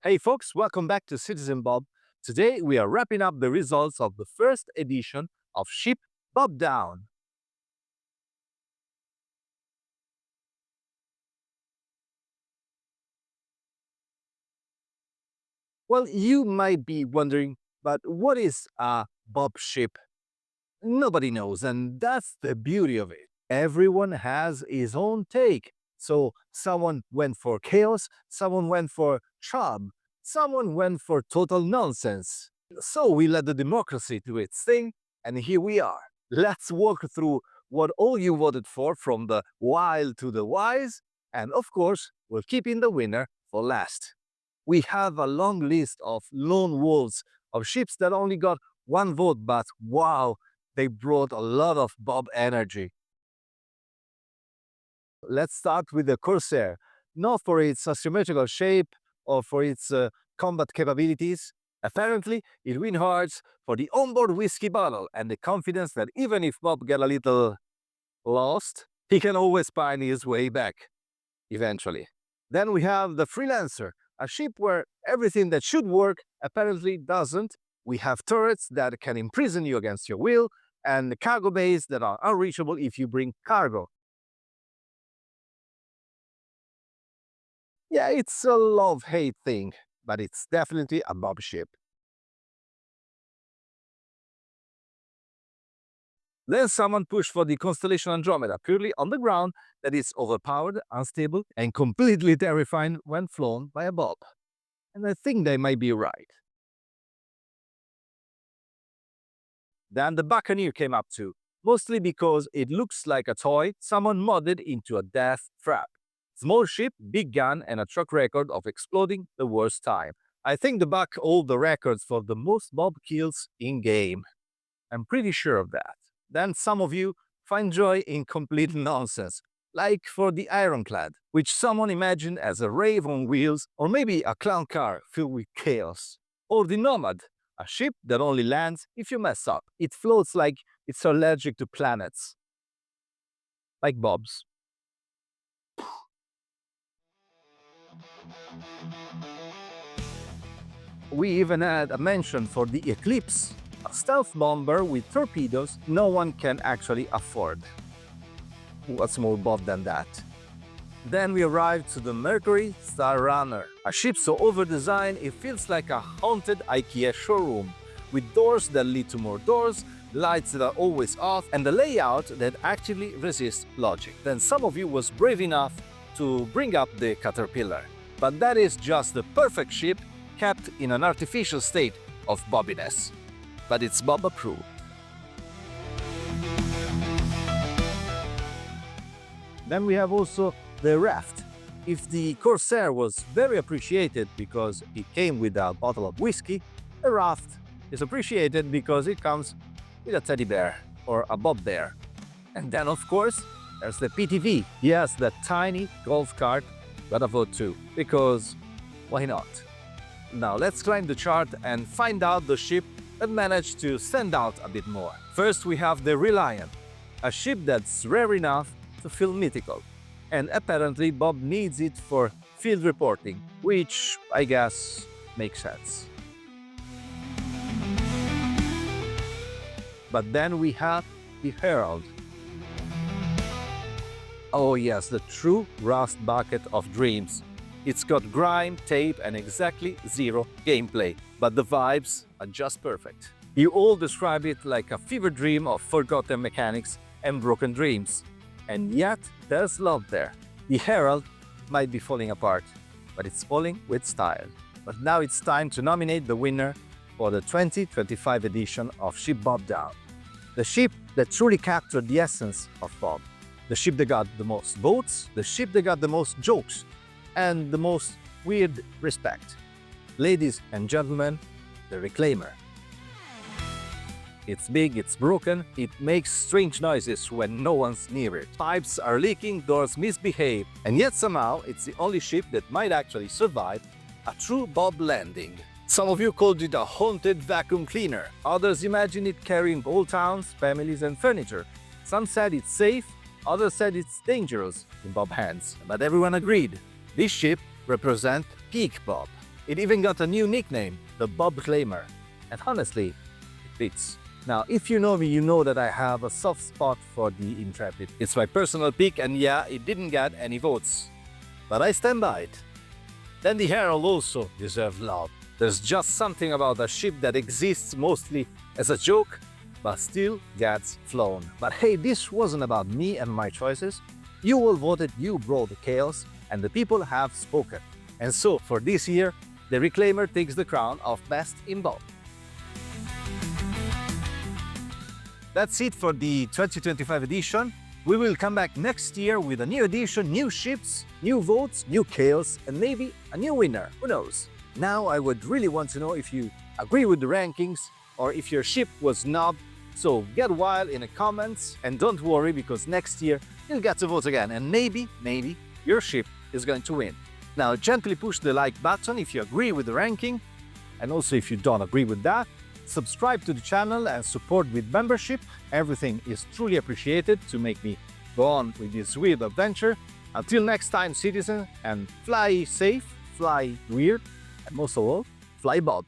Hey folks, welcome back to Citizen Bob. Today we are wrapping up the results of the first edition of Ship BobDown. Well, you might be wondering, but what is a Bob ship? Nobody knows, and that's the beauty of it. Everyone has his own take. So someone went for chaos, someone went for charm, someone went for total nonsense. So we let the democracy do its thing, and here we are. Let's walk through what all you voted for, from the wild to the wise, and of course, we're keeping the winner for last. We have a long list of lone wolves, of ships that only got one vote, but wow, they brought a lot of Bob energy. Let's start with the Corsair, not for its asymmetrical shape or for its combat capabilities. Apparently, it wins hearts for the onboard whiskey bottle and the confidence that even if Bob get a little lost, he can always find his way back, eventually. Then we have the Freelancer, a ship where everything that should work apparently doesn't. We have turrets that can imprison you against your will, and the cargo bays that are unreachable if you bring cargo. Yeah, it's a love-hate thing, but it's definitely a Bob ship. Then someone pushed for the constellation Andromeda, purely on the ground that it's overpowered, unstable, and completely terrifying when flown by a Bob. And I think they might be right. Then the Buccaneer came up too, mostly because it looks like a toy someone modded into a death trap. Small ship, big gun, and a track record of exploding the worst time. I think the Buck hold the records for the most Bob kills in-game. I'm pretty sure of that. Then some of you find joy in complete nonsense, like for the Ironclad, which someone imagined as a rave on wheels, or maybe a clown car filled with chaos. Or the Nomad, a ship that only lands if you mess up. It floats like it's allergic to planets. Like Bob's. We even had a mention for the Eclipse, a stealth bomber with torpedoes no one can actually afford. What's more Bob than that? Then we arrived to the Mercury Star Runner, a ship so over-designed it feels like a haunted IKEA showroom, with doors that lead to more doors, lights that are always off, and a layout that actively resists logic. Then some of you was brave enough to bring up the Caterpillar. But that is just the perfect ship kept in an artificial state of bobbiness. But it's Bob approved. Then we have also the Raft. If the Corsair was very appreciated because it came with a bottle of whiskey, the Raft is appreciated because it comes with a teddy bear or a Bob bear. And then of course, there's the PTV. Yes, that tiny golf cart got a vote too, because why not? Now let's climb the chart and find out the ship that managed to stand out a bit more. First we have the Reliant, a ship that's rare enough to feel mythical. And apparently Bob needs it for field reporting, which I guess makes sense. But then we have the Herald. Oh yes, the true rust bucket of dreams. It's got grime, tape, and exactly zero gameplay, but the vibes are just perfect. You all describe it like a fever dream of forgotten mechanics and broken dreams. And yet, there's love there. The Herald might be falling apart, but it's falling with style. But now it's time to nominate the winner for the 2025 edition of Ship BobDown. The ship that truly captured the essence of Bob. The ship that got the most votes, the ship that got the most jokes, and the most weird respect. Ladies and gentlemen, the Reclaimer. It's big, it's broken, it makes strange noises when no one's near it. Pipes are leaking, doors misbehave, and yet somehow it's the only ship that might actually survive a true Bob landing. Some of you called it a haunted vacuum cleaner. Others imagine it carrying whole towns, families, and furniture. Some said it's safe, others said it's dangerous in Bob hands. But everyone agreed. This ship represents peak Bob. It even got a new nickname, the Bob Claimer. And honestly, it fits. Now, if you know me, you know that I have a soft spot for the Intrepid. It's my personal pick, and yeah, it didn't get any votes. But I stand by it. Then the Herald also deserves love. There's just something about a ship that exists mostly as a joke, but still gets flown. But hey, this wasn't about me and my choices. You all voted, you brought the chaos, and the people have spoken. And so, for this year, the Reclaimer takes the crown of Best in Bob. That's it for the 2025 edition. We will come back next year with a new edition, new ships, new votes, new chaos, and maybe a new winner. Who knows? Now I would really want to know if you agree with the rankings or if your ship was snubbed. So get wild in the comments, and don't worry, because next year you'll get to vote again, and maybe your ship is going to win. Now gently push the like button if you agree with the ranking, and also if you don't agree with that, subscribe to the channel and support with membership. Everything is truly appreciated to make me go on with this weird adventure. Until next time, citizen, and fly safe, fly weird, and most of all, fly Bob.